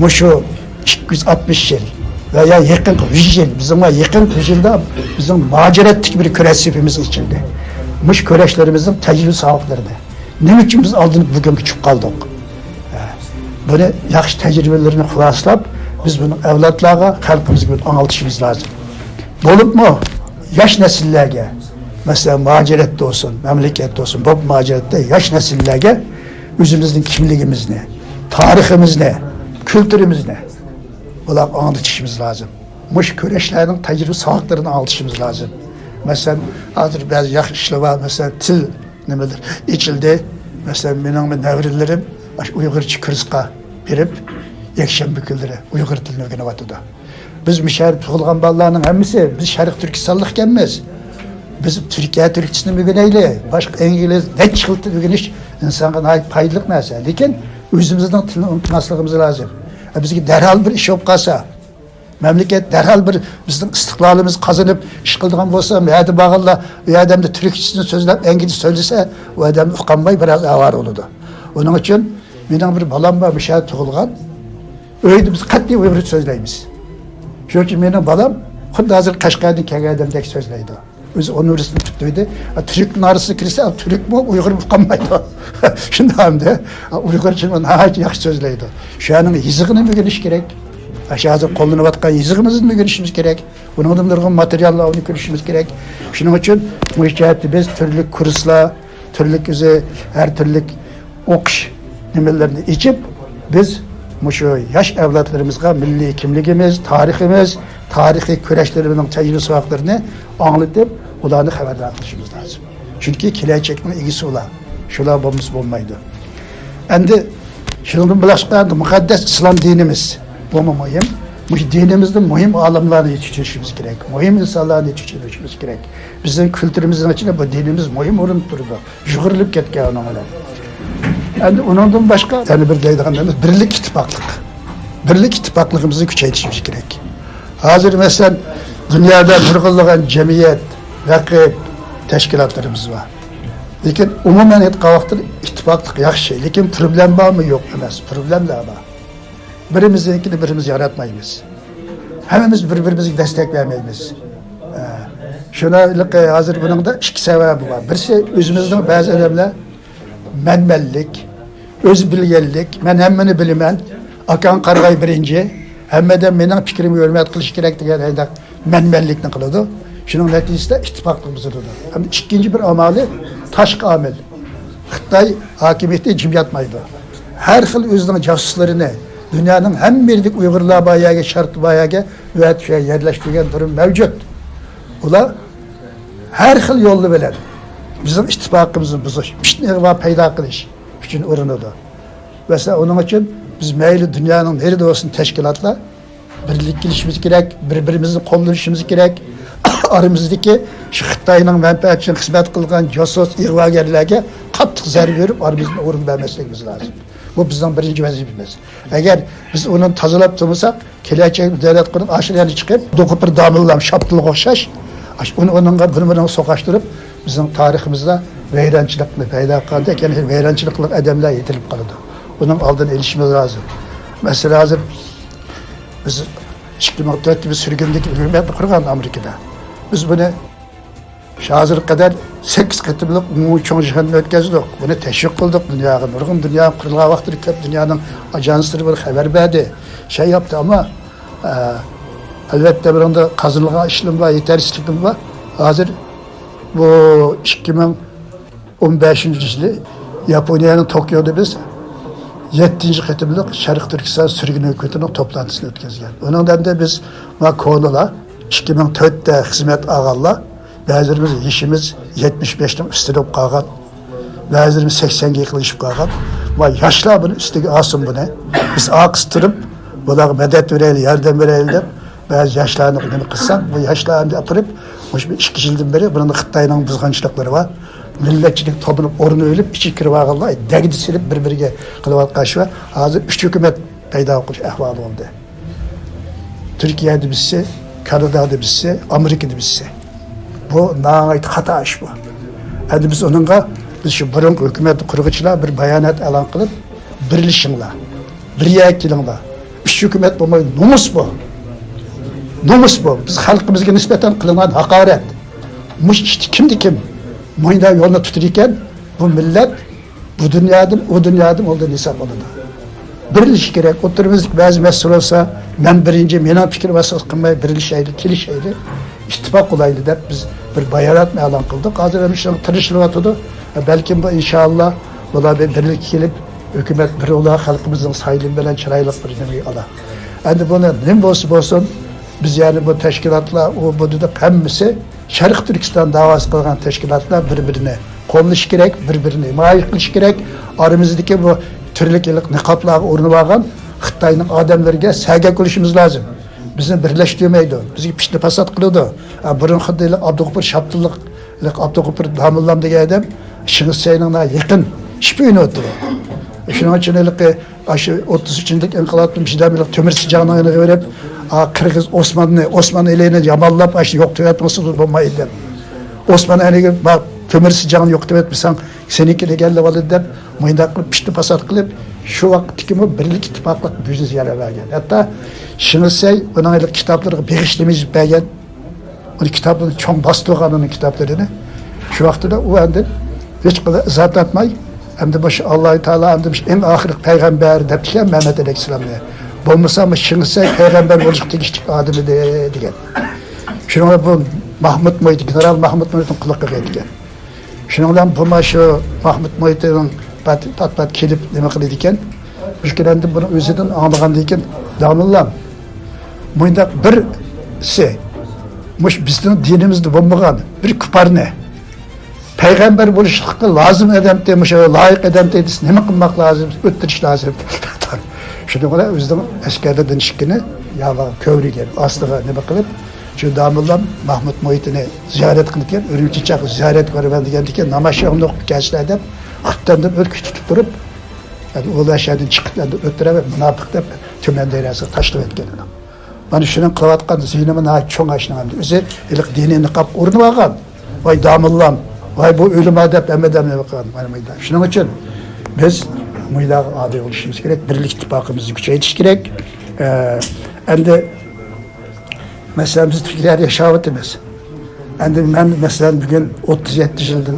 Şu 260 yıl veya yakın 100 yıl, bizim yakın 100 yılda bizim macerettik bir köreş hepimiz içinde. Muş köreşlerimizin tecrübe sahiplerinde. Ne için biz aldığını bugünkü çıkıp kaldık. Bunu yaxşı tecrübelerini xulaslap, biz bunu evlatlarga, halkımız gibi anlatışımız lazım. Bolup mu? Yaş nesillerge, mesela macerette olsun, memlekette olsun, bu macerette yaş nesillerge özümüzün kimliğimiz ne, tarihimiz ne, kültürümüz ne? Bunlar anlatışımız lazım. Muş köreşlerin tecrübe sahiplerini anlatışımız lazım. Mesela hazır bazı yaxşı var, mesela til nedir? İçildi. Mesela benim nevrilerim Uygurca kursqa berip yakşam büküldüre Uygur tilini öğrenip atıdı. Biz müşahir tuğulgan ballarının hemmisi biz Şarkı Türkistanlık gelmez. Biz Türkiye Türkçesini öğreneyle, başka İngiliz ne çıkıldı öğreniş insana paylık neyse. Lakin özümüzden tilini unutmaslıqımız lazım. Bizge derhal bir iş olup kalsa, memleket derhal bir bizim istiklalimiz kazanıp iş kıldığın olsa, bir adam bağırla, bir adam da Türkçesini sözlep, İngilizce söylese, o adam ukanmayı biraz ağır olurdu. Onun için benim bir balam var, bir şey tuğulgan, öyle biz katli Uygurca sözleyimiz. Şunun için benim balam, xuddi hazır Kaşgar'dan kelgan adamdek sözleydi. Özü üniversitede tuttuydu. Türk'ün arasına kirse, Türk mü, Uygur mu ukanmaydı. Şimdi hem de Uygurca yaxşı sözleydi. Şu anın yizigini mi görüş gerek? Aşağıda kolunu vatkan yizigimizin mi görüşümüz gerek? Bunun adımlarının materyalla onu görüşümüz gerek. Şunun için bu hikayette biz türlü kursla, türlü her türlü okuş nimelerini içip biz şu yaş evlatlarımızga milli kimliğimiz, tarihimiz, tarihi köreşlerimizin tecrübe sahiplerini anlatıp ularını haberdar kılışımız lazım. Çünkü gelecektin ilgisi olan, şular bomuz olmaydı. Endi şunun başka mukaddes İslam dinimiz bu mu mühim? Bu dinimizde mühim alimlerle yetiştirişimiz gerek, mühim insanlarla yetiştirişimiz gerek. Bizim kültürümüzün içinde bu dinimiz mühim orun durdu. Jugurlup ketken onunla. Yani ondan başka yani bir deydiğimiz birlik ittifaklık. Birlik ittifaklıkımızı küçeytişimiz gerek. Hazır mesela dünyada kurulgan cemiyet, vakıf teşkilatlarımız var. Lakin umumen etqavaktır ittifaklık yaxşı. Lakin problem var mı yok emas. Problem de var. Birimizinkini birimiz yaratmayız. Hemimiz birbirimizi desteklemeyiz. Şuna hazır bunun da iki sebebi var. Birisi özümüzden bazı adamlar menmellik, özbilgelik, men hemmeni bilimen, akan qargay birinci, hemmeden mening fikrimi hürmet qilish kerak degan menmellikni qiladi. Şunun neticesinde ittifaqlığımız oldu. Hem ikinci bir amali taşqı amel. Xitay hakimiyeti cimyatmaydı. Her xil özünün casuslarını dünyanın hem birlik Uygurlar bayağı şart bayağı ve yerleştirgen durum mevcut. Ular her xil yollu bilen bizim ittifaqımızı buzuş, pişniği payda qilish üçün uğrundu. Mesela onun için biz meyli dünyanın nerede olsun teşkilatla birlik gelişimiz gerek, birbirimizi kollayışımız gerek. Aramızdaki şu Xitayning menfaat için hizmet kılgan casus ig'vogarlarga qattiq zarb berib aramızda o'rin bermasligimiz lazım. Bu bizden birinci vazifemiz. Eğer biz onu tazalab turmasak, kelajak devlet kurup aşırıya çıkıp, dokup bir damıllam, şaptılık okşaş, onunla birbirine sokaştırıp, bizim tarihimizde veyrançılıklı payda kaldı. Yani veyrançılıklı edemler yetilip kaldı. Onun aldığını erişimiz lazım. Mesela hazır biz 2004 gibi sürgündeki hükümet kurgan Amerika'da. Biz bunu hazır kadar 8 kıtımlık çoğun cihanını ötkazdık. Bunu teşvik kıldık dünyaya. Nurgun dünya kurulğa vaxtı hep dünyanın ajansları bir haber verdi. Şey yaptı ama elbette bir anda kazınlığa işlim var, yetersizlikim var. Hazır bu 2015 yılı Japonya'nın Tokyo'da biz 7. kıtımlık Şarkı Türkistan sürgün hükümetinin toplantısını ötkazgan. Onun da biz konular 2004'te hizmet ağalla bazılarımız işimiz 75'ten üstüne kalkan, bazılarımız 80'e yaklaşıp kalkan. Ve yaşlar bunu üstüne alsın bunu. Biz akıstırıp, bunlara medet verelim, yardım verelim. Bazı yaşlarını bunu kıssak, bu yaşlarını yapırıp, bu 2 yıldan beri bunun Xitay'ın buzgançılıkları var. Milletçilik toplanıp orunu ölüp, içi kirip ağırlar, degdi silip birbirine kılıvat karşı var. Hazır 3 hükümet peyda okuluş ahvalı oldu. Türkiye'de bizse, Kanada'da bizse, Amerika'da bizse. Bu nağayet hata iş bu. Hadi biz onunla, biz şu burun hükümet kurguçlar bir bayanat elan kılıp, birleşinler, birliğe kilinler. Üç hükümet bu, numus bu. Numus bu. Biz halkımızga nispeten kılınan hakaret. Muş işte kimdi kim? Muyda yolunu tuturken, bu millet, bu dünyadan, o dünyadan olduğunu hesap oldu. Birleş gerek, oturumuzluk bazı mesele olsa, ben birinci, benim fikrim vasıl kılmaya birleşeydi, kilişeydi. İttifak olaydı da biz bir bayanat mı alan kıldık. Hazır emişlerin tırışlığı atıdı. Belki bu inşallah buna bir birlik gelip hükümet bir olarak halkımızın sayılım bilen çıraylık bir nevi ala. Yani bunu ne olsun biz yani bu teşkilatla o bu da hemmisi Şarkı Türkistan davası kılgan teşkilatlar birbirine konuluş gerek, birbirine himaye kılış gerek. Aramızdaki bu türlük yıllık nikaplarga orunu vargan Xitayning adamlarga saga qilishimiz lazım. Bizni birleştirmeydi. Bizga pishni pasat qiladi. Burun xuddi Abdug'ofur Shaptulliq, Abdug'ofur Damillam degan odam Shingiz Sayningga yaqin ish o'ynayapti. Shuning uchun shu 33-lik inqilobning shidamliq Temir Sijanini o'rab, Qirg'iz Osmonni elini yamallab, shu yo'q deyapmasa bo'lmaydi. Osman aniga Temir Sijanini yo'q deyapsan, seniki egallab oladi deb, mo'yinda qilib pishni pasat qilib, şu vaktki mi birlik ittifaqlık büyüz yere vergen. Hatta Şingisey onun kitapları birleştirmiş beğen, onun kitaplarını çok bastırgan onun kitaplarını. Şu vakti de o anda hiç kadar izah etmey, hem de başı Allah-u Teala hem de en ahirlik peygamber deptiken Mehmet Aleyhisselam'la. Bulmasa mı Şingisey peygamber olacak dikiştik adımı diyen. Şununla bu Mahmut Muhit, General Mahmut Muhit'in kulaklığı ediken. Şununla bu şu Mahmut Muhit'in pat kelip nima qiladi ekan, müşkilendi bunu o'zidan anlagan ekan, damillam. Bunda birsi mush bizning dinimizda bo'lmagan bir kuparni payg'ambar bo'lishga lozim odam demiş, loyiq odam deydi, nima qilmoq lozim, o'ttirish lozim. Shuni bilan o'zining askarda dinishkini yava ko'rigan ostiga nima qilib, shu damillam Mahmud Muhitini ziyorat qilgan, Urumchicha ziyorat ko'raman degan ekan, namoyishni o'qib kelishlar deb Xitaydan ürküç tutup, yani o aşağıdan çıkıp öttüremem, münafık dep tümen dairesi taşlıp etkenini. Bana şunun kılavatkan zihnimin ait çoğun aşınağım. Özü, ilik dini nikap urnu vagan. Vay damıllam, vay bu ölüm adep emedemle vagan. Şunun için biz muydağı aday oluşumuz gerek, birlik ittifakımızı güçeytiş gerek. Hem de mesela biz Türkiye'ler yaşavatımız. Hem de ben mesela bugün 37 yıldır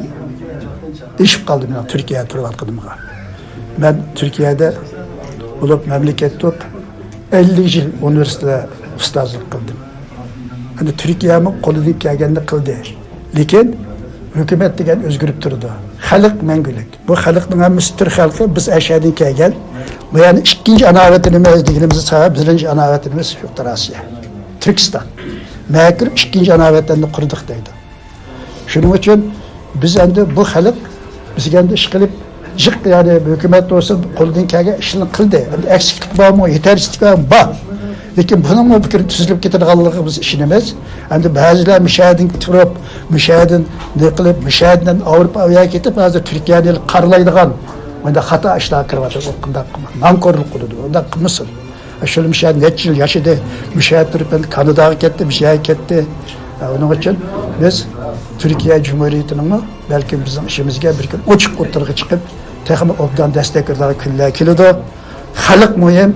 İşip kaldım ya Türkiye'ye tur atkınımga. Ben Türkiye'de olup memlekette olup 50 yıl üniversitede ustazlık kıldım. Hani Türkiye'nin kolunu gelgenini kıldı. Lakin hükümet degen özgürüp durdu. Halk mengülük. Bu halkın hemmisi Türk halkı biz aşağıdan gelgen. Bu yani ikinci ana vatanımız dediğimiz sahip birinci ana vatanımız Şurta Asya. Türkistan. Mekir ikinci ana vatanını kurduk deydi. Şunun için biz endi bu halk biz endi iş kılıp jık yani hükümet olsun kolundan kelgen işini kıldı. Yani eksiklik var mı, yetersizlik var mı? Var. Lekin bunun mu fikir tüzülüp getirganlığımız işinimiz. Endi bazılar müşahidin turup, müşahidin ne kılıp, müşahidin Avrupa'ya ketip bazı Türkiye'ni karlaydıgan onda hata işler kırvatır. Ondan nankorluk kılıdı. Ondan kımısın. Şöyle müşahid neçe yıl yaşadı. Müşahid turup Kanada'ya gitti, müşahid gitti. Onun için biz Türkiye Cumhuriyeti'nin belki bizim işimizge bir gün uçuk oturga çıkıp tekimi obdan destek verdiği günler keldi. Halk mühim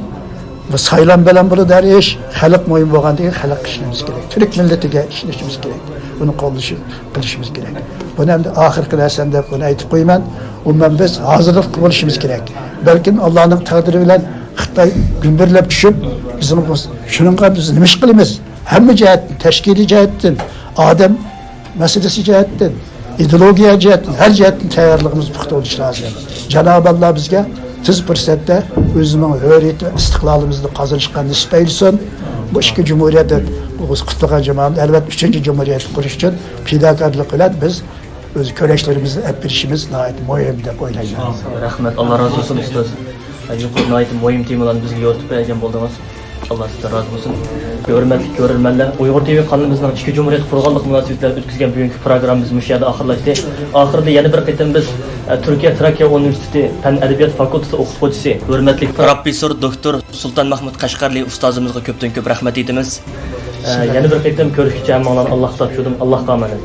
ve saylan bilen bunu der iş. Halk mühim bo'lgan değil, halk işimiz gerek. Türk milletiga işimiz gerek. Bunu qilishimiz gerek. Bunu endi ahirgi narsan deb bunu aytib qo'yman. Umuman biz hozirlik qilishimiz gerek. Belki Allah'ın taqdiri bilan Xitoy gümbirlab tushib, bizim shuningga biz nima ish qilamiz? Hamma jihatdan, tashkiliy jihatdan, odam meselesi jihatdan, ideologiya jihatdan, her jihatdan tayyorligimiz puxta bo'lishi lozim. Cenab-ı Allah bizga tez fursatda o'zining hurriyat va istiqlolimizni qozonishga nisbat aytsin. Bu ikki cumhuriyatni qutlagan jamoamiz albatta 3-chi cumhuriyatni qurish uchun fidokorlik bilan biz o'z kurashlarimizni olib berishimiz nihoyat muhim deb o'ylayman. Rahmat, Allah razı olsun ustoz. Yuqori nihoyat muhim temalarni bizga yoritib bergan bo'ldingiz. Allah sizden razı olsun. Hürmetli görürmenler, Uyghur TV kanalımızdan iki Cumhuriyet Kurganlık münasebetler ötküzgen bugünkü programımız müşahede ahırlaştı. Ahırda yeni bir kıtım biz Türkiye Trakya Üniversitesi Fen Edebiyat Fakültesi okutuvchisi, hürmetli Profesör Doktor Sultan Mahmud Qashqarli ustozimizga köpten köp rahmet edimiz. Yeni bir kıtım görüşeceğim Allah tapşırdım. Allah'a emanet.